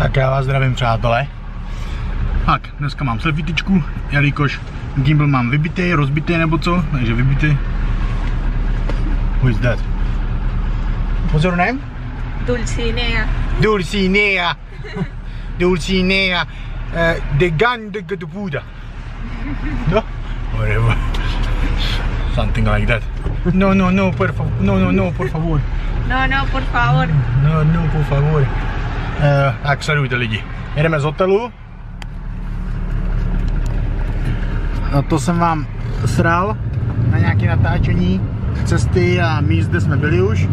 Tak já vás zdravím, přátelé. Tak, dneska mám selfietičku, jelikož gimbal mám vybitý, rozbitý nebo co, takže vybitý. Who is that? What's your name? Dulcinea. Dulcinea. Dulcinea. The gun, the Buddha. No? Whatever. Something like that. No, no, no, por favor. No, no, no, por favor. No, no, por favor. No, no, por favor. Tak sledujte lidi. Jedeme z hotelu. A to jsem vám sral na nějaké natáčení cesty a míst, kde jsme byli už.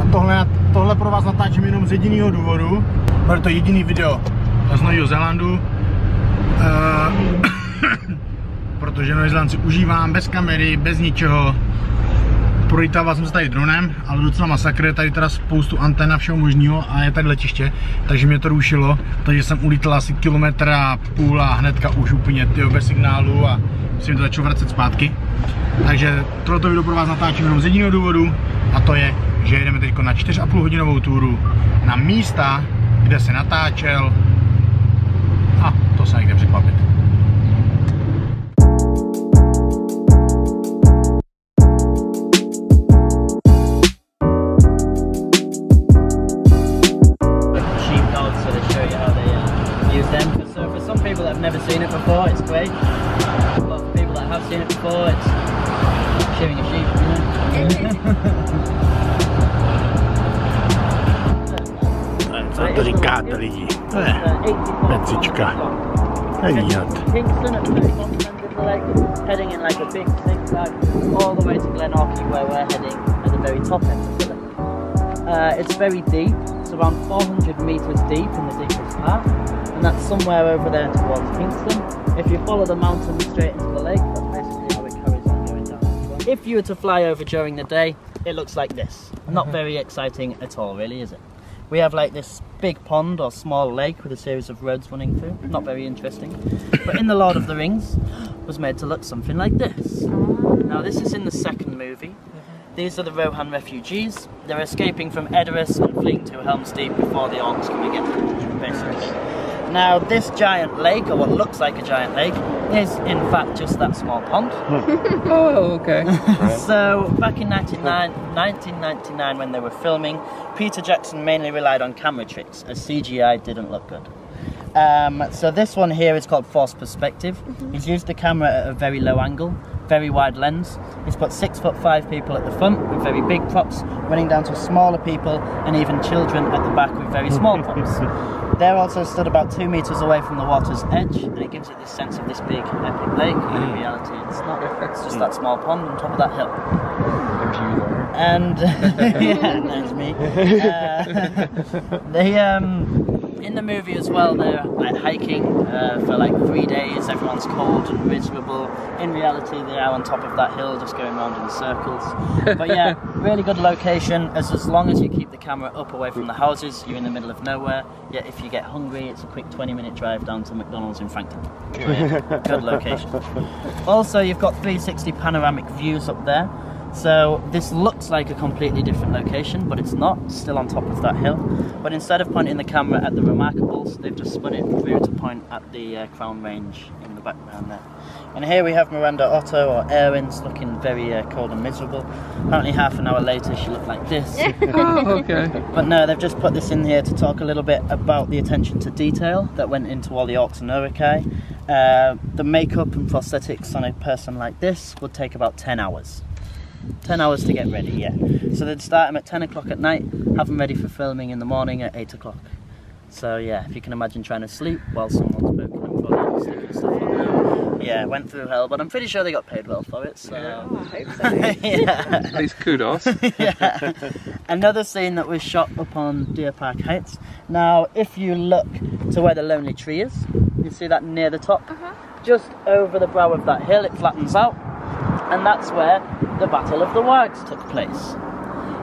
A tohle pro vás natáčím jenom z jediného důvodu. Bude to jediný video z Nového Zélandu. Protože Nový Zéland si užívám bez kamery, bez ničeho. Prolítával jsem se tady dronem, ale docela masakr, je tady teda spoustu antén a všeho možného a je tady letiště, takže mě to rušilo, takže jsem ulítal asi 1,5 kilometru a hnedka už úplně bez signálu a musím to začal vracet zpátky. Takže tohleto video pro vás natáčím jenom z jediného důvodu a to je, že jedeme teď na 4,5 hodinovou túru na místa, kde se natáčel a to se někde překvapit. Never seen it before, it's great. But for people that have seen it before, it's shearing a sheep, Co to říkáte lidi? Pecička. Kingston at the very bottom end of the lake, heading in like a big zigzag all the way to Glenorchy where we're heading at the very top end of the lake. It's very deep, it's around 400 metres deep in the deepest part. And that's somewhere over there towards Kingston. If you follow the mountain straight into the lake, that's basically how it carries on going down. If you were to fly over during the day, it looks like this. Not very exciting at all, really, is it? We have like this big pond or small lake with a series of roads running through. Not very interesting. But in The Lord of the Rings was made to look something like this. Now this is in the second movie. These are the Rohan refugees. They're escaping from DNES and fleeing to Helm's Deep before the orcs come and get them, basically. Now this giant lake, or what looks like a giant lake, is in fact just that small pond. Oh, okay. So back in 1999 when they were filming, Peter Jackson mainly relied on camera tricks as CGI didn't look good. So this one here is called forced perspective. He's used the camera at a very low angle, very wide lens. He's put 6'5" people at the front with very big props, running down to smaller people and even children at the back with very small props. They're also stood about 2 meters away from the water's edge, and it gives it this sense of this big epic lake, but in reality it's not. It's just that small pond on top of that hill. There's you there. And yeah, there's me. In the movie as well, they're like hiking for like 3 days. Everyone's cold and miserable. In reality, they are on top of that hill, just going around in circles. But yeah, really good location. As long as you keep the camera up away from the houses, you're in the middle of nowhere. Yet if you get hungry, it's a quick 20-minute drive down to McDonald's in Frankton. Yeah, good location. Also, you've got 360 panoramic views up there. So this looks like a completely different location, but it's not, it's still on top of that hill. But instead of pointing the camera at the Remarkables, they've just spun it through to point at the Crown Range in the background there. And here we have Miranda Otto, or Erin's, looking very cold and miserable. Apparently half an hour later she looked like this. Oh, okay. But no, they've just put this in here to talk a little bit about the attention to detail that went into all the orcs and Uruk-hai. The makeup and prosthetics on a person like this would take about 10 hours. 10 hours to get ready, yeah. So they'd start them at 10 o'clock at night, have them ready for filming in the morning at 8 o'clock. So yeah, if you can imagine trying to sleep while someone's poking them for them, sleep and stuff like that. Yeah, went through hell, but I'm pretty sure they got paid well for it, so... Yeah. Oh, I hope so. Yeah. At least kudos. Yeah. Another scene that was shot up on Deer Park Heights. Now, if you look to where the Lonely Tree is, you see that near the top? Just over the brow of that hill, it flattens out. And that's where the Battle of the Wargs took place.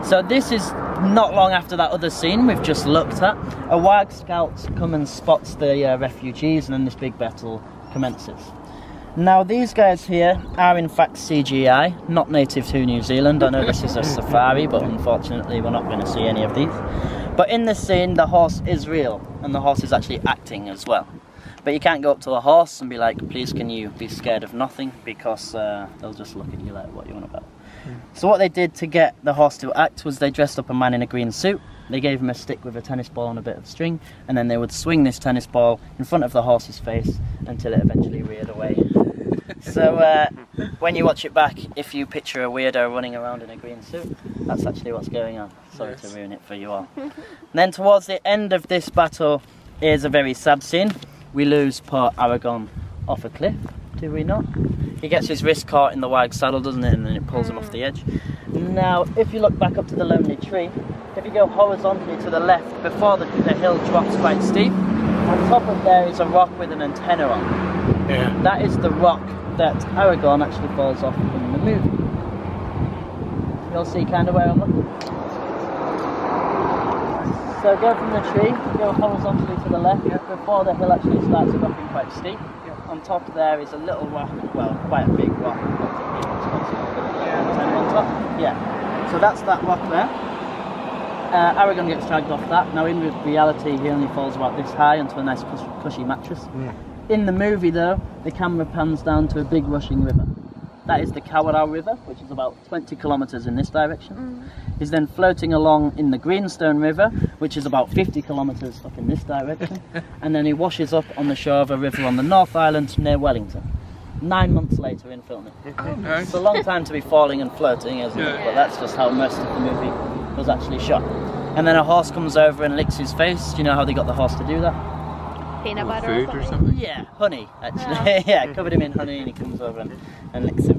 So this is not long after that other scene we've just looked at. A Warg scout comes and spots the refugees, and then this big battle commences. Now these guys here are in fact CGI, not native to New Zealand. I know this is a safari, but unfortunately we're not going to see any of these. But in this scene, the horse is real, and the horse is actually acting as well. But you can't go up to a horse and be like, please can you be scared of nothing, because they'll just look at you like, what you want about? So what they did to get the horse to act was they dressed up a man in a green suit, they gave him a stick with a tennis ball and a bit of string, and then they would swing this tennis ball in front of the horse's face until it eventually reared away. So when you watch it back, if you picture a weirdo running around in a green suit, that's actually what's going on. Sorry to ruin it for you all. And then towards the end of this battle is a very sad scene. We lose poor Aragon off a cliff, do we not? He gets his wrist caught in the wag saddle, doesn't it, and then it pulls him off the edge. Now, if you look back up to the lonely tree, if you go horizontally to the left, before the hill drops quite steep, on top of there is a rock with an antenna on. Yeah. That is the rock that Aragon actually falls off in the movie. You'll see kind of where I'm looking. So go from the tree, go horizontally to the left, before the hill actually starts dropping quite steep. On top there is a little rock, well, quite a big rock. On top. Yeah. So that's that rock there. Aragon gets dragged off that. Now in reality he only falls about this high onto a nice cushy mattress. Yeah. In the movie though, the camera pans down to a big rushing river. That is the Kawarau River, which is about 20 kilometres in this direction. He's then floating along in the Greenstone River, which is about 50 kilometres up in this direction. And then he washes up on the shore of a river on the North Island near Wellington. 9 months later in filming. Okay. It's a long time to be falling and floating, isn't it? But that's just how most of the movie was actually shot. And then a horse comes over and licks his face. Do you know how they got the horse to do that? Peanut butter Food or something? Yeah, honey, actually. Yeah, covered him in honey and he comes over and licks him.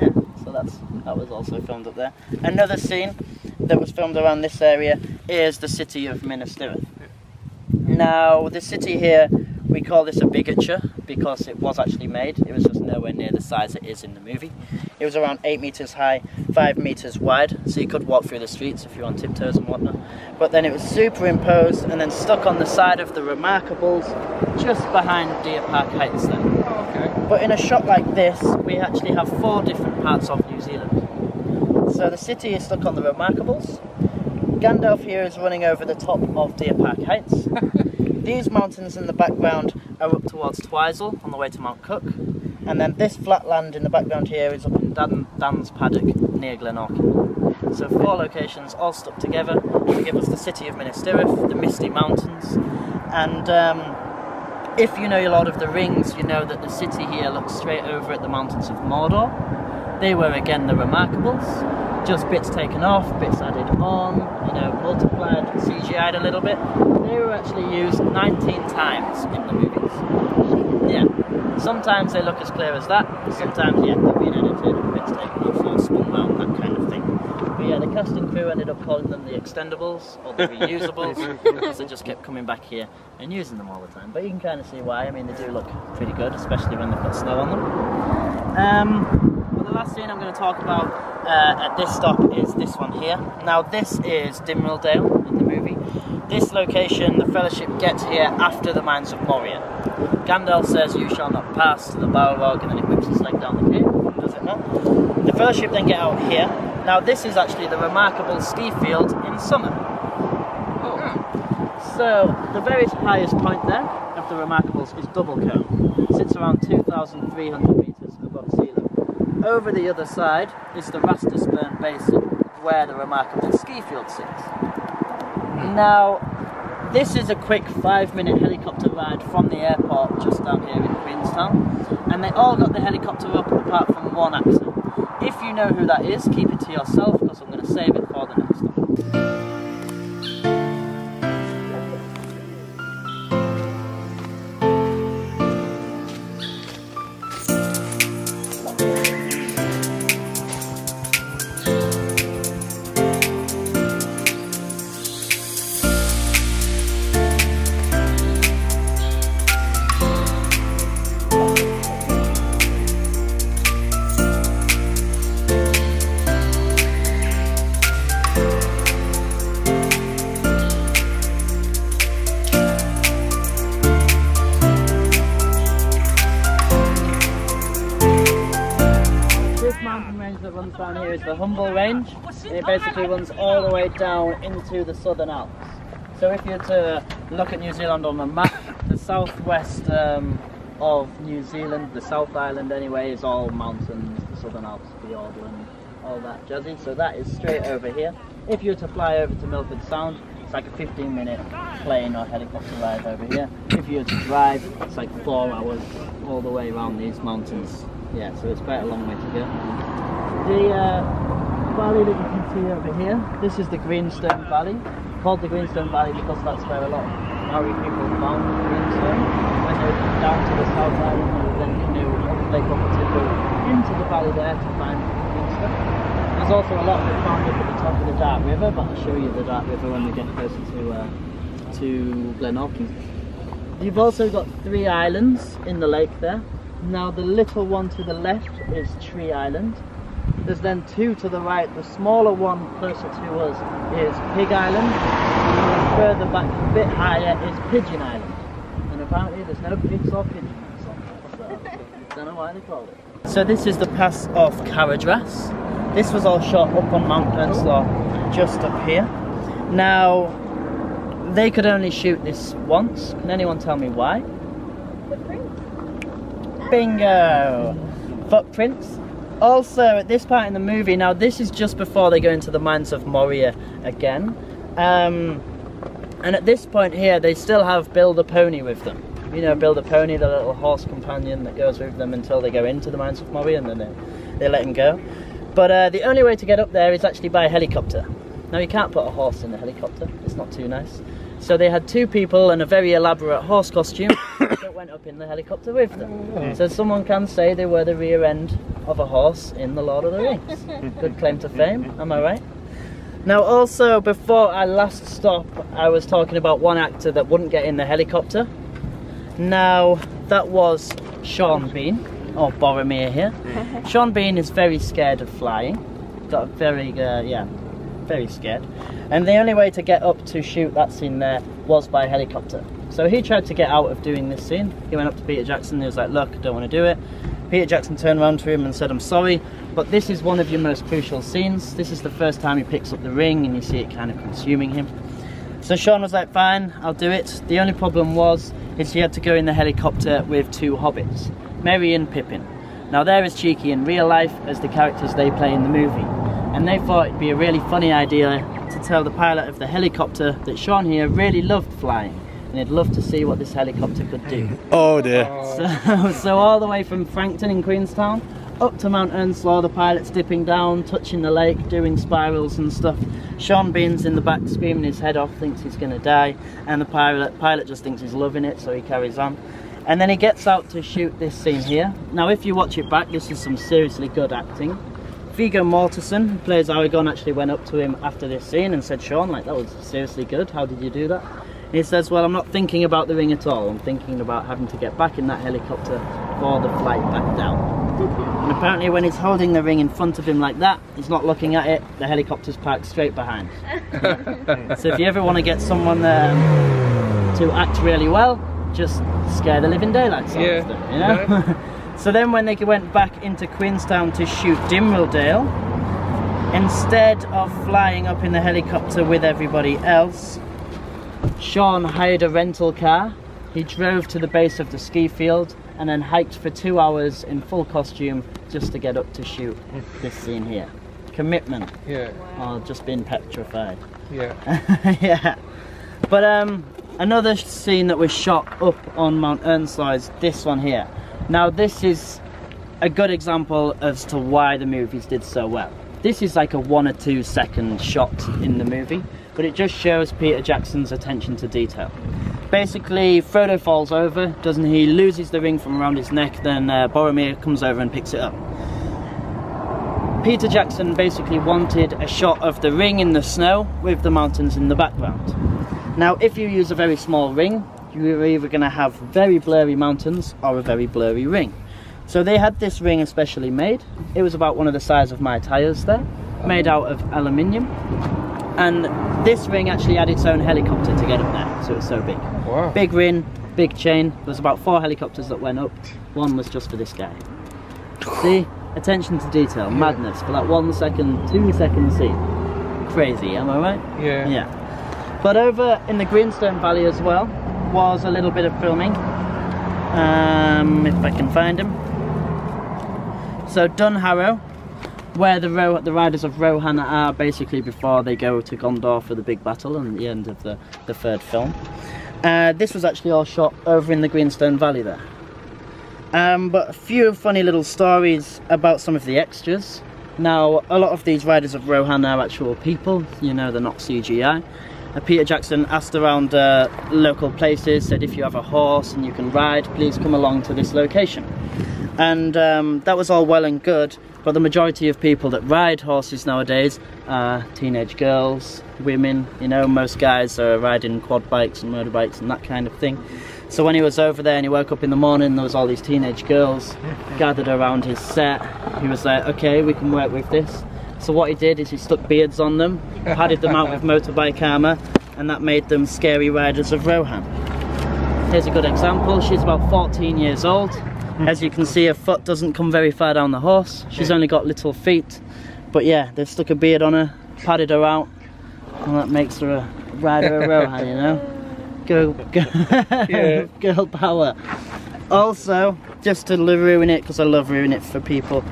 Yeah, so that was also filmed up there. Another scene that was filmed around this area is the city of Minas Tirith. Now, the city here, we call this a bigature because it was actually made. It was just nowhere near the size it is in the movie. It was around 8 meters high, 5 meters wide, so you could walk through the streets if you're on tiptoes and whatnot. But then it was superimposed and then stuck on the side of the Remarkables, just behind Deer Park Heights then. Oh, okay. But in a shot like this, we actually have 4 different parts of New Zealand. So the city is stuck on the Remarkables. Gandalf here is running over the top of Deer Park Heights. These mountains in the background are up towards Twizel on the way to Mount Cook. And then this flat land in the background here is up in Dan's Paddock near Glenorchy. So 4 locations all stuck together to give us the city of Minas Tirith, the Misty Mountains. And if you know your Lord of the Rings, you know that the city here looks straight over at the mountains of Mordor. They were again the Remarkables. Just bits taken off, bits added on, you know, multiplied, CGI'd a little bit. They were actually used 19 times in the movies. Yeah, sometimes they look as clear as that, sometimes, yeah, they've been edited, bits taken off, or spun round, that kind of thing. But yeah, the cast and crew ended up calling them the extendables, or the reusables, because they just kept coming back here and using them all the time. But you can kind of see why. I mean, they do look pretty good, especially when they've got snow on them. The last scene I'm going to talk about at this stop is this one here. Now this is Dimrildale in the movie. This location, the Fellowship gets here after the Mines of Moria. Gandalf says, "You shall not pass," to the Balrog, and then it whips his leg down the cave, does it not? The Fellowship then get out here. Now this is actually the remarkable ski field in summer. So the very highest point there of the Remarkables is Double Cone. It sits around 2,300 metres above sea level. Over the other side is the Rastusburn Basin, where the remarkable ski field sits. Now, this is a quick 5-minute helicopter ride from the airport just down here in Queenstown, and they all got the helicopter up apart from one actor. If you know who that is, keep it to yourself because I'm going to save it for the next one. Runs down here is the Humble Range, and it basically runs all the way down into the Southern Alps. So if you were to look at New Zealand on a map, the southwest of New Zealand, the South Island anyway, is all mountains, the Southern Alps, Fiordland, all that jazzy. So that is straight over here. If you were to fly over to Milford Sound, it's like a 15-minute plane or helicopter ride over here. If you were to drive, it's like 4 hours all the way around these mountains. Yeah, so it's quite a long way to go. The valley that you can see over here, this is the Greenstone Valley. Called the Greenstone Valley because that's where a lot of Maori people found greenstone. When they went down to the South Island, they would then canoe up Lake Opatico into the valley there to find greenstone. There's also a lot of it found up at the top of the Dark River, but I'll show you the Dark River when we get closer to Glenorchy. You've also got 3 islands in the lake there. Now the little one to the left is Tree Island. There's then 2 to the right. The smaller one closer to us is Pig Island. And then further back, a bit higher, is Pigeon Island. And apparently there's no pigs or pigeons on there, so don't know why they call it. So this is the pass of Carradras. This was all shot up on Mount Earnslaw, just up here. Now, they could only shoot this once. Can anyone tell me why? Footprints. Bingo! Footprints. Also, at this part in the movie, now this is just before they go into the mines of Moria again. And at this point here, they still have Bill the Pony with them. You know, Bill the Pony, the little horse companion that goes with them until they go into the mines of Moria, and then they let him go. But the only way to get up there is actually by helicopter. Now you can't put a horse in a helicopter, it's not too nice. So they had 2 people and a very elaborate horse costume that went up in the helicopter with them. So someone can say they were the rear end of a horse in The Lord of the Rings. Good claim to fame, am I right? Now also, before I last stop, I was talking about one actor that wouldn't get in the helicopter. Now, that was Sean Bean, or Boromir here. Sean Bean is very scared of flying. Got a very, very scared. And the only way to get up to shoot that scene there was by helicopter. So he tried to get out of doing this scene. He went up to Peter Jackson and he was like, look, I don't want to do it. Peter Jackson turned around to him and said, I'm sorry, but this is one of your most crucial scenes. This is the first time he picks up the ring and you see it kind of consuming him. So Sean was like, fine, I'll do it. The only problem is he had to go in the helicopter with 2 hobbits, Merry and Pippin. Now they're as cheeky in real life as the characters they play in the movie. And they thought it'd be a really funny idea to tell the pilot of the helicopter that Sean here really loved flying. And he'd love to see what this helicopter could do. Oh dear. So all the way from Frankton in Queenstown up to Mount Earnslaw, the pilot's dipping down, touching the lake, doing spirals and stuff. Sean Bean's in the back screaming his head off, thinks he's going to die, and the pilot just thinks he's loving it, so he carries on. And then he gets out to shoot this scene here. Now if you watch it back, this is some seriously good acting. Viggo Mortensen, who plays Aragorn, actually went up to him after this scene and said, Sean, like, that was seriously good, how did you do that? And he says, well, I'm not thinking about the ring at all, I'm thinking about having to get back in that helicopter for the flight back down. And apparently when he's holding the ring in front of him like that, he's not looking at it, the helicopter's parked straight behind. So if you ever want to get someone to act really well, just scare the living daylights out of them, you know? Right. So then when they went back into Queenstown to shoot Dimrildale, instead of flying up in the helicopter with everybody else, Sean hired a rental car. He drove to the base of the ski field and then hiked for 2 hours in full costume just to get up to shoot this scene here. Commitment. Yeah. Or just being petrified. Yeah. Yeah. But another scene that was shot up on Mount Earnslaw is this one here. Now this is a good example as to why the movies did so well. This is like a 1 or 2 second shot in the movie, but it just shows Peter Jackson's attention to detail. Basically, Frodo falls over, doesn't he? Loses the ring from around his neck, then Boromir comes over and picks it up. Peter Jackson basically wanted a shot of the ring in the snow with the mountains in the background. Now, if you use a very small ring, you're either going to have very blurry mountains or a very blurry ring. So they had this ring especially made. It was about one of the size of my tyres there, made out of aluminium. And this ring actually had its own helicopter to get up there, so it's so big. Wow. Big ring, big chain. There's about 4 helicopters that went up. One was just for this guy. See? Attention to detail, madness for that 1 second, 2 second scene. Crazy, am I right? Yeah. Yeah. But over in the Greenstone Valley as well was a little bit of filming, if I can find him. So Dunharrow, where the riders of Rohan are basically before they go to Gondor for the big battle and the end of the third film. This was actually all shot over in the Greenstone Valley there. But a few funny little stories about some of the extras. Now, a lot of these riders of Rohan are actual people, you know, they're not CGI. Peter Jackson asked around local places, said if you have a horse and you can ride, please come along to this location. And that was all well and good, but the majority of people that ride horses nowadays are teenage girls, women, you know, most guys are riding quad bikes and motorbikes and that kind of thing. So when he was over there and he woke up in the morning, there was all these teenage girls gathered around his set. He was like, okay, we can work with this. So what he did is he stuck beards on them, padded them out with motorbike armour, and that made them scary riders of Rohan. Here's a good example. She's about 14 years old. As you can see, her foot doesn't come very far down the horse. She's only got little feet. But yeah, they've stuck a beard on her, padded her out, and that makes her a rider of Rohan, you know? Girl power. Also, just to ruin it, because I love ruining it for people,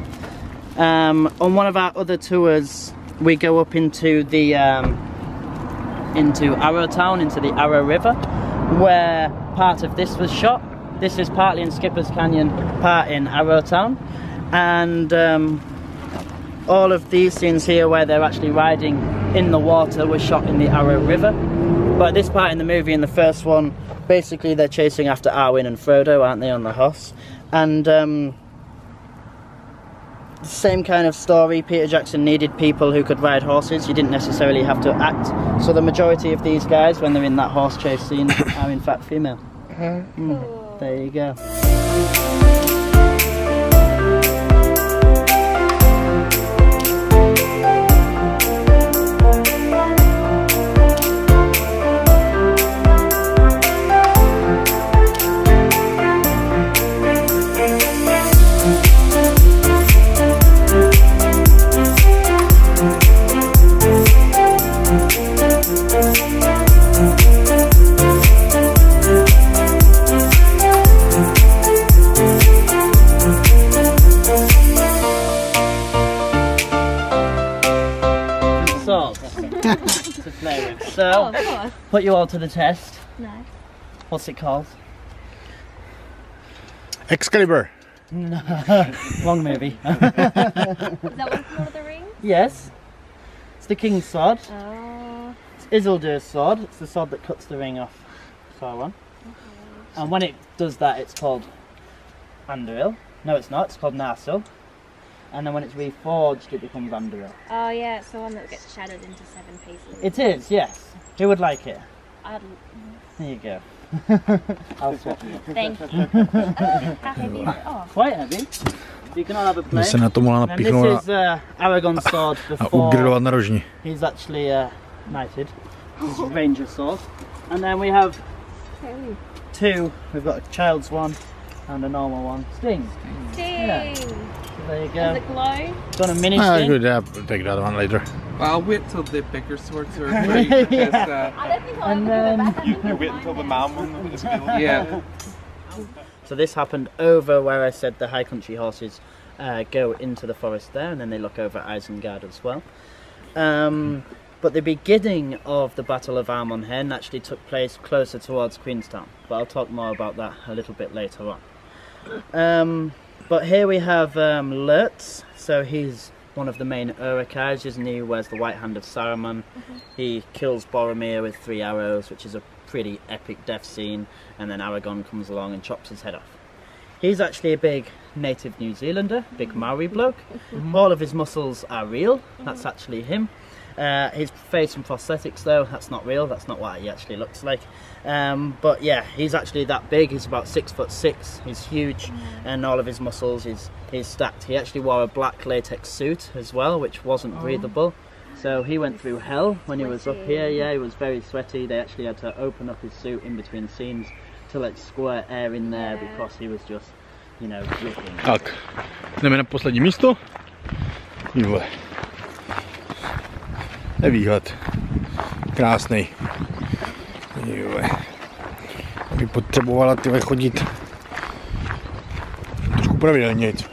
on one of our other tours we go up into the into Arrowtown, into the Arrow River, where part of this was shot. This is partly in Skipper's Canyon, part in Arrowtown, and all of these scenes here where they're actually riding in the water were shot in the Arrow River. But this part in the movie, in the first one, basically they're chasing after Arwen and Frodo, aren't they, on the horse? And same kind of story. Peter Jackson needed people who could ride horses. You didn't necessarily have to act. So the majority of these guys, when they're in that horse chase scene, are in fact female. There you go. To play with. So, put you all to the test. Nice. What's it called? Excalibur. Wrong movie. Is that one from Lord of the Rings? Yes. It's the King's sword. Oh. It's Isildur's sword. It's the sword that cuts the ring off Sauron. And when it does that, it's called Anduril. No, it's not. It's called Narsil. And then when it's reforged, it becomes Anduril. Oh yeah, it's the one that gets shattered into 7 pieces. It is, yes. Who would like it? There you go. I'll swap it. Thank you. How heavy is it? Oh. Quite heavy. You can all have a play. Se na to mohla And this is Aragorn's sword before he's actually knighted. This is Ranger sword. And then we have two. We've got a child's one and a normal one. Sting. Yeah. So there you go. Does it glow? Got a mini sting. Good, yeah, we'll take that one later. Well, I'll wait till the bigger swords are ready. Because, I don't think I'll and ever then give it back. You wait until the man one is available. yeah. So this happened over where I said the high country horses go into the forest there, and then they look over Isengard as well. But the beginning of the Battle of Armon Hen actually took place closer towards Queenstown, but I'll talk more about that a little bit later on. But here we have Lurtz, so he's one of the main Uruk-hai, isn't he? He wears the white hand of Saruman. He kills Boromir with 3 arrows, which is a pretty epic death scene, and then Aragorn comes along and chops his head off. He's actually a big native New Zealander, big Maori bloke. All of his muscles are real, that's actually him. His face and prosthetics though, that's not real, that's not what he actually looks like. But yeah, he's actually that big, he's about 6'6", he's huge, and all of his muscles is stacked. He actually wore a black latex suit as well, which wasn't breathable. So he went through hell when he was up here, yeah, he was very sweaty. They actually had to open up his suit in between scenes to let squirt air in there because he was just, you know, dripping. Tak, jdeme na poslední místo. Výhled. Nevýhled. Krásný. Jo. By potřebovala tyhle chodit trošku pravidelnějc.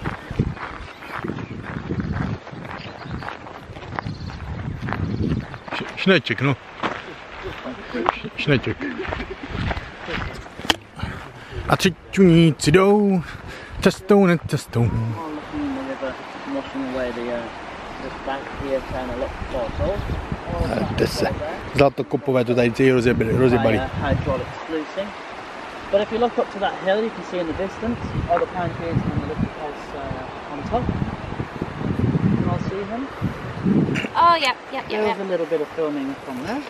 Šneček, no. Šneček. A třeťuníci jdou cestou, ne cestou. Zlatokopové to tady celý rozjebali. But if you look up to that hill, you can see in the distance all the pine trees and the little house on top. You can all see him. Oh, yeah. There's a little bit of filming from there.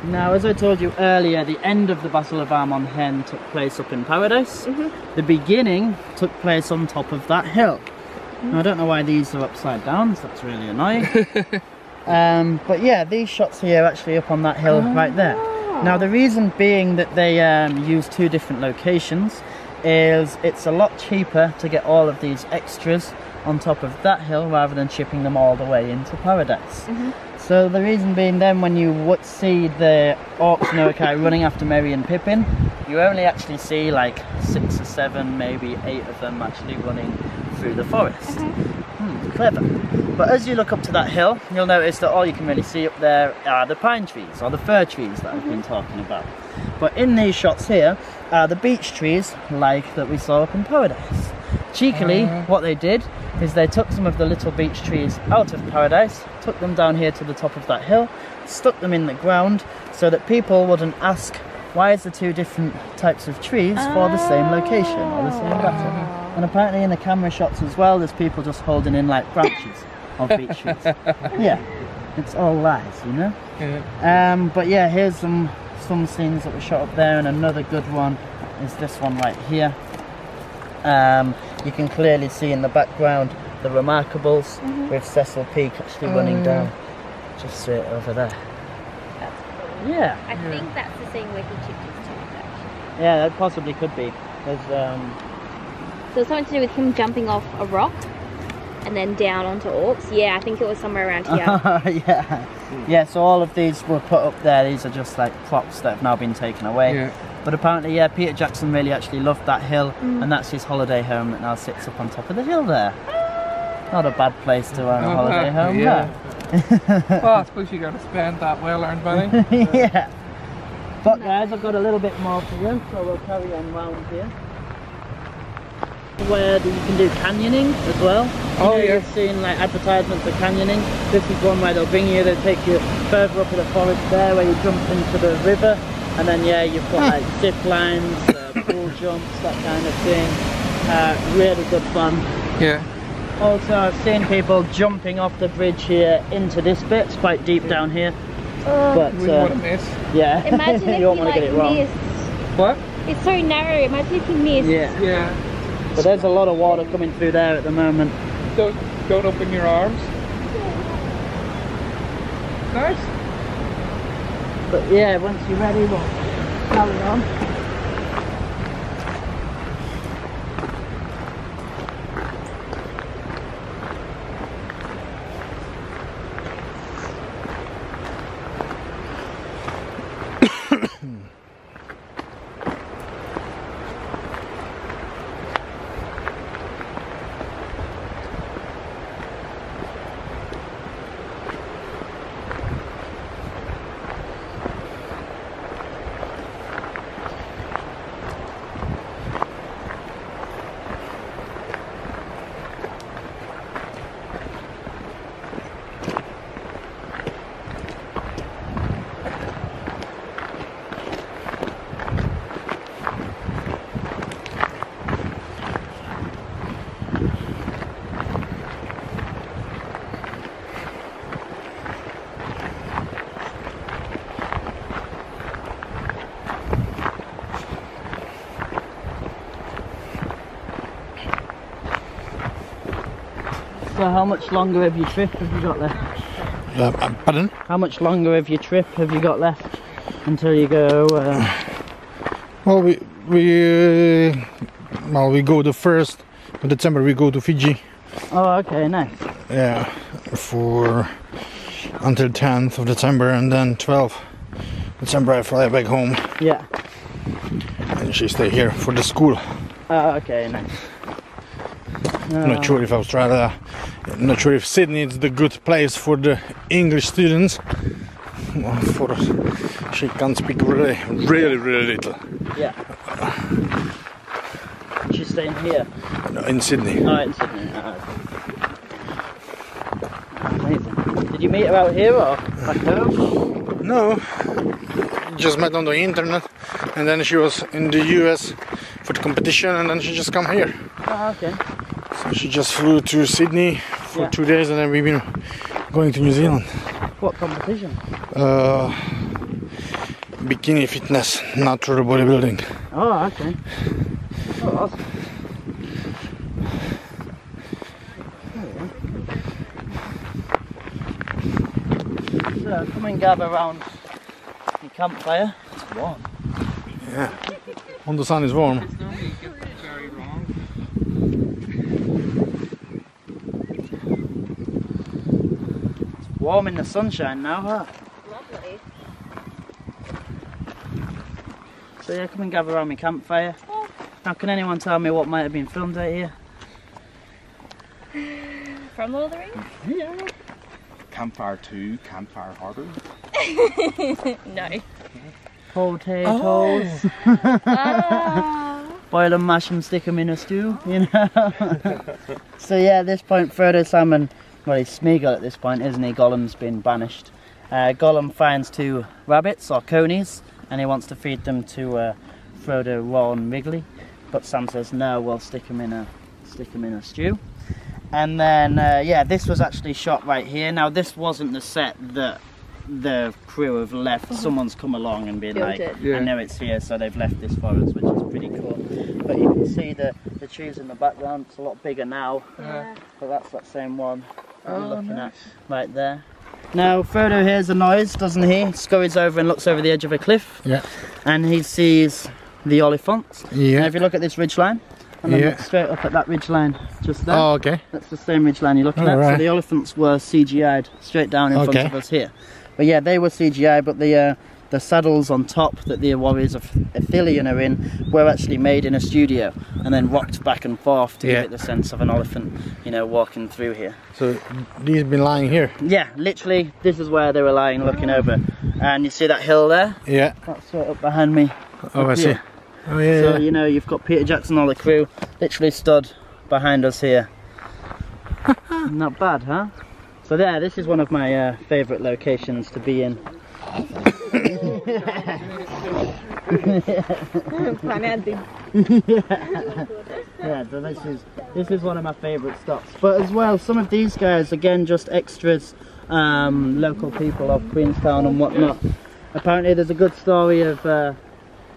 Now, as I told you earlier, the end of the Battle of Armon Hen took place up in Paradise. The beginning took place on top of that hill. Now, I don't know why these are upside down, so that's really annoying. But yeah, these shots here are actually up on that hill right there. Now, the reason being that they use two different locations is it's a lot cheaper to get all of these extras on top of that hill rather than shipping them all the way into Paradise. So the reason being then when you would see the orcs and Uruk-hai running after Merry and Pippin, you only actually see like 6 or 7, maybe 8 of them actually running through the forest. Clever. But as you look up to that hill, you'll notice that all you can really see up there are the pine trees or the fir trees that I've been talking about. But in these shots here are the beech trees like that we saw up in Paradise. Cheekily, what they did is they took some of the little beech trees out of Paradise, took them down here to the top of that hill, stuck them in the ground so that people wouldn't ask why is the two different types of trees for the same location or the same pattern. And apparently in the camera shots as well, there's people just holding in like branches of beech trees. Yeah, it's all lies, you know? But yeah, here's some scenes that were shot up there, and another good one is this one right here. You can clearly see in the background the Remarkables with Cecil Peak actually running down just straight over there. Yeah. I think that's the scene where he chipped his tooth, actually. Yeah, that possibly could be. There's So it's something to do with him jumping off a rock and then down onto orcs. Yeah, I think it was somewhere around here. Yeah, so all of these were put up there. These are just like props that have now been taken away. But apparently, yeah, Peter Jackson really actually loved that hill, and that's his holiday home that now sits up on top of the hill there. Not a bad place to own a holiday home, Well, I suppose you got to spend that well-earned money. Yeah. But guys, I've got a little bit more for you, so we'll carry on round here. Where you can do canyoning as well. You've seen like advertisements for canyoning. This is one where they'll bring you, they'll take you further up in the forest there where you jump into the river, and then yeah, you've got like zip lines, pool jumps, that kind of thing. Really good fun. Also, I've seen people jumping off the bridge here into this bit. It's quite deep down here. But we want to miss. Yeah. Imagine if you don't you want to like get it wrong. missed. What? It's so narrow. Imagine if you missed. Yeah. But there's a lot of water coming through there at the moment. Don't open your arms. Nice. But yeah, once you're ready, we'll carry on. So how much longer of your trip have you got left? Pardon? How much longer of your trip have you got left until you go? Well, we go the 1st of December. We go to Fiji. Oh, okay, nice. Yeah, for until 10th of December, and then 12th the temporary flight back home. Yeah. And she stay here for the school. Oh, okay, nice. I'm not sure if Australia, I'm not sure if Sydney is the good place for the English students. For she can speak really little. Yeah. She's staying here? In Sydney. Oh, in Sydney. Oh, okay. Amazing. Did you meet her out here or back home? No. Just met on the internet, and then she was in the US for the competition, and then she just come here. Oh, okay. So she just flew to Sydney for 2 days, and then we've been going to New Zealand. What competition? Bikini fitness, natural bodybuilding. Oh, okay. Oh, awesome. So come and gather around the campfire. It's warm. Yeah. When the sun is warm. It's normally very wrong. It's warm in the sunshine now, huh? Lovely. So yeah, come and gather around my campfire. Now, can anyone tell me what might have been filmed out here? From Lord of the Rings? Yeah. Campfire 2, Campfire Harbour. No. Potatoes. Boil them, mash them, stick them in a stew, you know. So yeah, at this point, Frodo, Sam and, well, he's Smeagol at this point, isn't he? Gollum's been banished. Gollum finds 2 rabbits, or conies, and he wants to feed them to Frodo, Ron, Wrigley. But Sam says no, we'll stick them in a stew. And then yeah, this was actually shot right here. Now this wasn't the set that the crew have left. Someone's come along and been like, I know it's here, so they've left this for us, which is pretty cool. But you can see the trees in the background. It's a lot bigger now. Yeah. But that's that same one that you're looking at right there. Now Frodo hears a noise, doesn't he? Scurries over and looks over the edge of a cliff. Yeah. And he sees the Oliphant. Yeah. And if you look at this ridge line, and then look straight up at that ridge line just there. Oh, okay. That's the same ridge line you're looking at. Right. So the elephants were CGI'd straight down in front of us here. But yeah, they were CGI, but the saddles on top that the warriors of Ithilien are in were actually made in a studio and then rocked back and forth to give it the sense of an elephant, you know, walking through here. So these been lying here? Yeah, literally, this is where they were lying looking over. And you see that hill there? Yeah. That's right up behind me. Oh, I see. Oh, yeah, So, you know, you've got Peter Jackson and all the crew literally stood behind us here. Not bad, huh? So there, this is one of my favourite locations to be in. Yeah, so this is one of my favourite stops. But as well, some of these guys, again, just extras, local people of Queenstown and whatnot. Apparently there's a good story of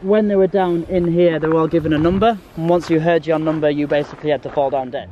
when they were down in here, they were all given a number, and once you heard your number, you basically had to fall down dead.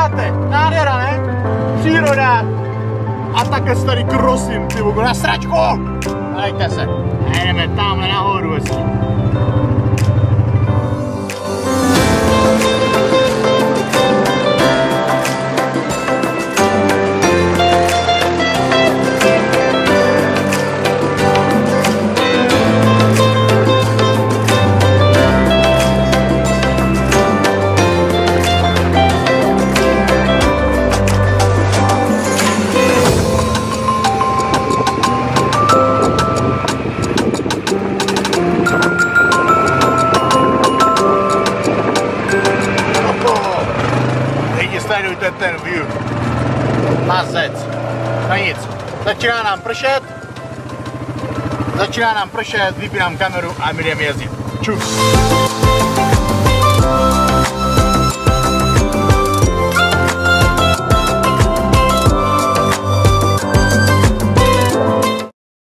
koukáte? Nádhera, ne? Příroda. A také se tady krosím, ty vogo, na sračku! Dejte se. A jdeme tamhle nahoru, hezky. Sledujte ten view. Mazec. No nic. Začíná nám pršet, vypínám kameru a my jdeme jezdit. Čus.